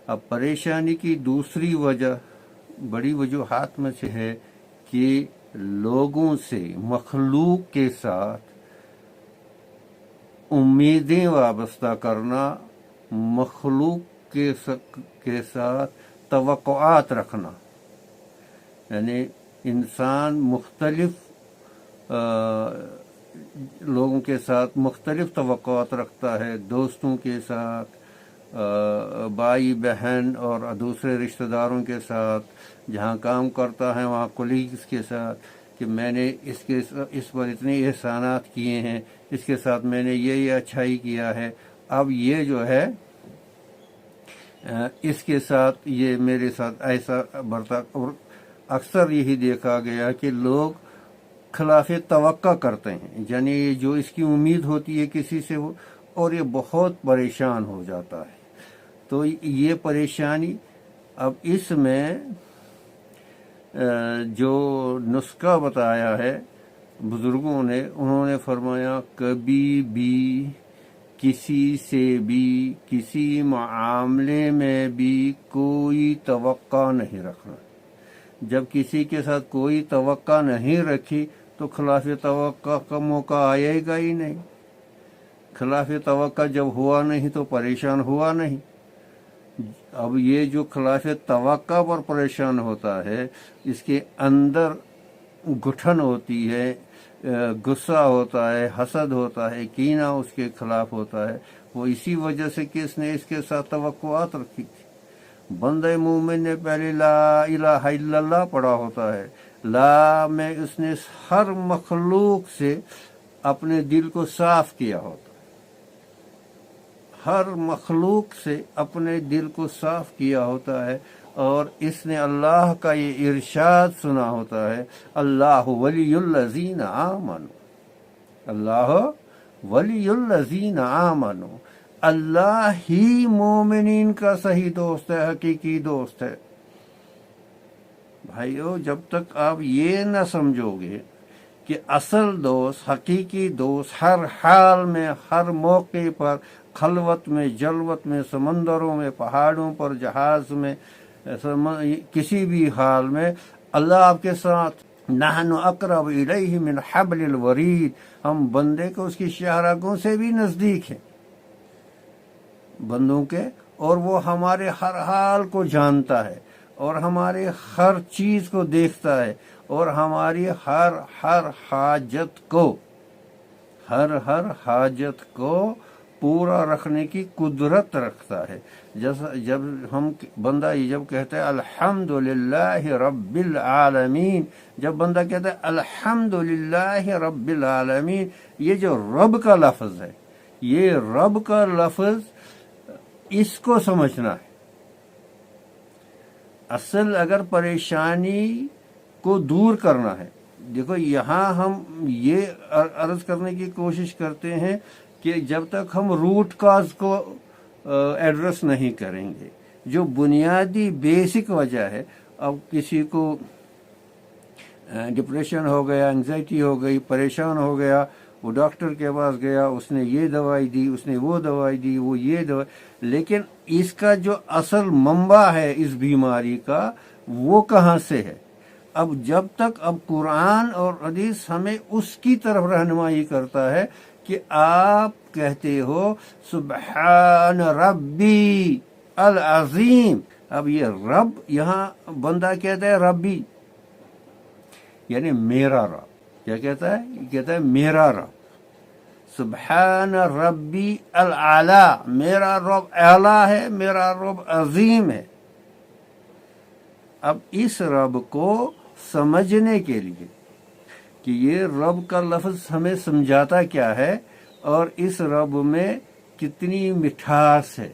اب پریشانی کی دوسری وجہ بڑی وجوہات میں سے ہے کہ لوگوں سے مخلوق کے ساتھ امیدیں وابستہ کرنا، مخلوق کے ساتھ توقعات رکھنا، یعنی انسان مختلف لوگوں کے ساتھ مختلف توقعات رکھتا ہے، دوستوں کے ساتھ، بھائی بہن اور دوسرے رشتہ داروں کے ساتھ، جہاں کام کرتا ہے وہاں کولیگز کے ساتھ، کہ میں نے اس پر اتنے احسانات کیے ہیں، اس کے ساتھ میں نے یہ اچھائی کیا ہے، اب یہ جو ہے اس کے ساتھ یہ میرے ساتھ ایسا برتا، اور اکثر یہی دیکھا گیا کہ لوگ خلاف توقع کرتے ہیں، یعنی جو اس کی امید ہوتی ہے کسی سے اور یہ بہت پریشان ہو جاتا ہے۔ تو یہ پریشانی، اب اس میں جو نسخہ بتایا ہے بزرگوں نے، انہوں نے فرمایا کبھی بھی کسی سے بھی کسی معاملے میں بھی کوئی توقع نہیں رکھنا۔ جب کسی کے ساتھ کوئی توقع نہیں رکھی تو خلاف توقع کا موقع آئے گا ہی نہیں۔ خلاف توقع جب ہوا نہیں تو پریشان ہوا نہیں۔ اب یہ جو خلاف توقع پر پریشان ہوتا ہے، اس کے اندر گھٹن ہوتی ہے، غصہ ہوتا ہے، حسد ہوتا ہے، کینہ اس کے خلاف ہوتا ہے، وہ اسی وجہ سے کہ اس نے اس کے ساتھ توقعات رکھی تھی۔ بندہ مومن نے پہلے لا الہ الا اللہ پڑھا ہوتا ہے، لا میں اس نے ہر مخلوق سے اپنے دل کو صاف کیا ہوتا ہے، ہر مخلوق سے اپنے دل کو صاف کیا ہوتا ہے، اور اس نے اللہ کا یہ ارشاد سنا ہوتا ہے، اللہ ولی الذین آمنوا، اللہ ولی الذین آمنوا، اللہ ہی مومنین کا صحیح دوست ہے، حقیقی دوست ہے۔ بھائیو، جب تک آپ یہ نہ سمجھو گے کہ اصل دوست، حقیقی دوست ہر حال میں، ہر موقع پر، خلوت میں، جلوت میں، سمندروں میں، پہاڑوں پر، جہاز میں، کسی بھی حال میں اللہ آپ کے ساتھ، نحن اقرب الیہ من حبل الورید، ہم بندے کو اس کی شاہراہوں سے بھی نزدیک ہیں، بندوں کے، اور وہ ہمارے ہر حال کو جانتا ہے، اور ہمارے ہر چیز کو دیکھتا ہے، اور ہماری ہر حاجت کو پورا رکھنے کی قدرت رکھتا ہے۔ جب ہم بندہ جب کہتا ہے الحمدللہ رب العالمین، جب بندہ کہتا ہے الحمدللہ رب العالمین، یہ جو رب کا لفظ ہے، یہ رب کا لفظ، اس کو سمجھنا ہے۔ اصل اگر پریشانی کو دور کرنا ہے، دیکھو یہاں ہم یہ عرض کرنے کی کوشش کرتے ہیں کہ جب تک ہم روٹ کاز کو ایڈریس نہیں کریں گے، جو بنیادی بیسک وجہ ہے، اب کسی کو ڈپریشن ہو گیا، انگزائٹی ہو گئی، پریشان ہو گیا، وہ ڈاکٹر کے پاس گیا، اس نے یہ دوائی دی، اس نے وہ دوائی دی، وہ یہ دوائی، لیکن اس کا جو اصل منبع ہے اس بیماری کا، وہ کہاں سے ہے؟ اب جب تک اب قرآن اور حدیث ہمیں اس کی طرف رہنمائی کرتا ہے کہ آپ کہتے ہو سبحان ربی العظیم، اب یہ رب، یہاں بندہ کہتا ہے ربی، یعنی میرا رب، کیا کہتا ہے؟ یہ کہتا ہے میرا رب، سبحان ربی العلی، میرا رب اعلیٰ ہے، میرا رب عظیم ہے۔ اب اس رب کو سمجھنے کے لیے کہ یہ رب کا لفظ ہمیں سمجھاتا کیا ہے اور اس رب میں کتنی مٹھاس ہے،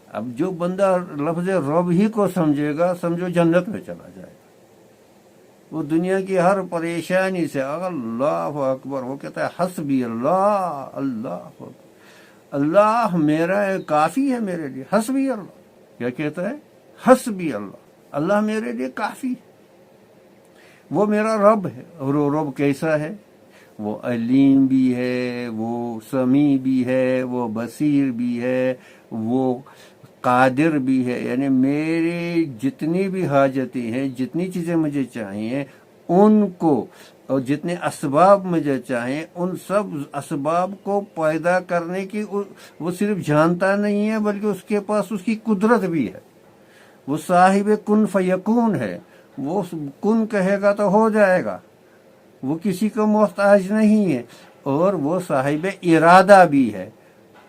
اب جو بندہ لفظ رب ہی کو سمجھے گا، سمجھو جنت میں چلا جائے گا، وہ دنیا کی ہر پریشانی سے، اللہ اکبر، وہ کہتا ہے حسبی اللہ، اللہ اکبر، اللہ میرا کافی ہے میرے لیے، حسبی اللہ، کیا کہتا ہے؟ حسبی اللہ، اللہ میرے لیے کافی ہے، وہ میرا رب ہے۔ اور وہ رب کیسا ہے؟ وہ علیم بھی ہے، وہ سمیع بھی ہے، وہ بصیر بھی ہے، وہ قادر بھی ہے، یعنی میری جتنی بھی حاجتیں ہیں، جتنی چیزیں مجھے چاہیے ان کو، اور جتنے اسباب مجھے چاہیے ان سب اسباب کو پیدا کرنے کی وہ صرف جانتا نہیں ہے، بلکہ اس کے پاس اس کی قدرت بھی ہے۔ وہ صاحب کن فیکون ہے، وہ کن کہے گا تو ہو جائے گا، وہ کسی کو محتاج نہیں ہے، اور وہ صاحب ارادہ بھی ہے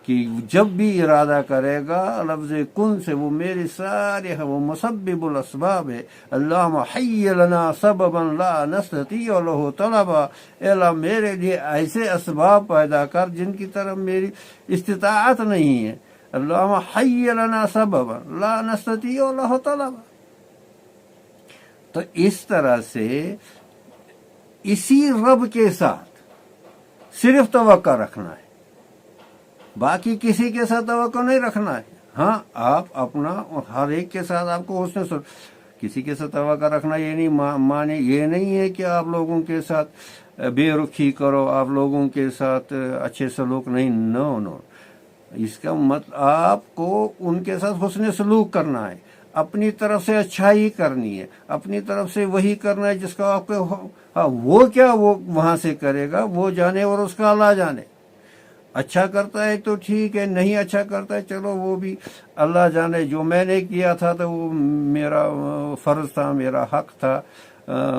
کہ جب بھی ارادہ کرے گا لفظ کن سے وہ میرے سارے وہ مسبب الاسباب ہے۔ اللہم حی لنا سببا لا نستطیع له طلبا، اے اللہ میرے لیے ایسے اسباب پیدا کر جن کی طرف میری استطاعت نہیں ہے۔ اللہم حی لنا سببا لا نستطیع له طلبا۔ تو اس طرح سے اسی رب کے ساتھ صرف توقع رکھنا ہے، باقی کسی کے ساتھ توقع نہیں رکھنا ہے۔ ہاں آپ اپنا ہر ایک کے ساتھ آپ کو حسن کسی کے ساتھ توقع رکھنا یہ نہیں مانے یہ نہیں ہے کہ آپ لوگوں کے ساتھ بے رخی کرو، آپ لوگوں کے ساتھ اچھے سلوک نہیں، نو، اس کا مطلب آپ کو ان کے ساتھ حسن سلوک کرنا ہے، اپنی طرف سے اچھائی کرنی ہے، اپنی طرف سے وہی کرنا ہے جس کا آپ کو وہ کیا وہ وہاں سے کرے گا وہ جانے اور اس کا اللہ جانے۔ اچھا کرتا ہے تو ٹھیک ہے، نہیں اچھا کرتا ہے چلو وہ بھی اللہ جانے، جو میں نے کیا تھا تو وہ میرا فرض تھا، میرا حق تھا،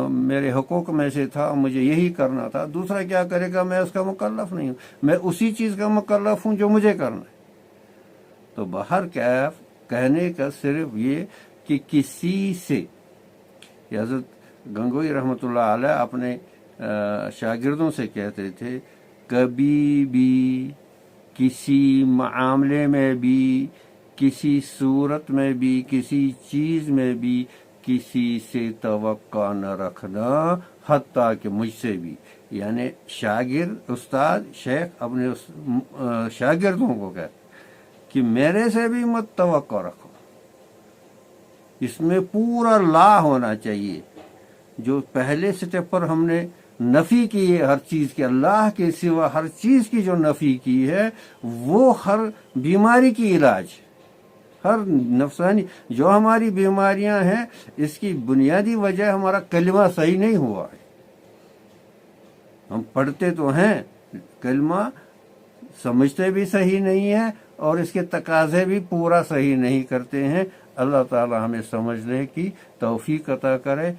میرے حقوق میں سے تھا، مجھے یہی کرنا تھا، دوسرا کیا کرے گا میں اس کا مکلف نہیں ہوں، میں اسی چیز کا مکلف ہوں جو مجھے کرنا ہے۔ تو بہر کیف کہنے کا صرف یہ کہ کسی سے، حضرت گنگوئی رحمۃ اللہ علیہ اپنے شاگردوں سے کہتے تھے کبھی بھی کسی معاملے میں بھی، کسی صورت میں بھی، کسی چیز میں بھی کسی سے توقع نہ رکھنا، حتیٰ کہ مجھ سے بھی، یعنی شاگرد استاد شیخ اپنے شاگردوں کو کہتے کہ میرے سے بھی مت توقع رکھو۔ اس میں پورا لا ہونا چاہیے، جو پہلے سٹیپ پر ہم نے نفی کی ہے ہر چیز کی، اللہ کے سوا ہر چیز کی جو نفی کی ہے وہ ہر بیماری کی علاج، ہر نفسانی جو ہماری بیماریاں ہیں اس کی بنیادی وجہ ہمارا کلمہ صحیح نہیں ہوا ہے۔ ہم پڑھتے تو ہیں، کلمہ سمجھتے بھی صحیح نہیں ہے اور اس کے تقاضے بھی پورا صحیح نہیں کرتے ہیں۔ اللہ تعالی ہمیں سمجھنے کی توفیق عطا کرے۔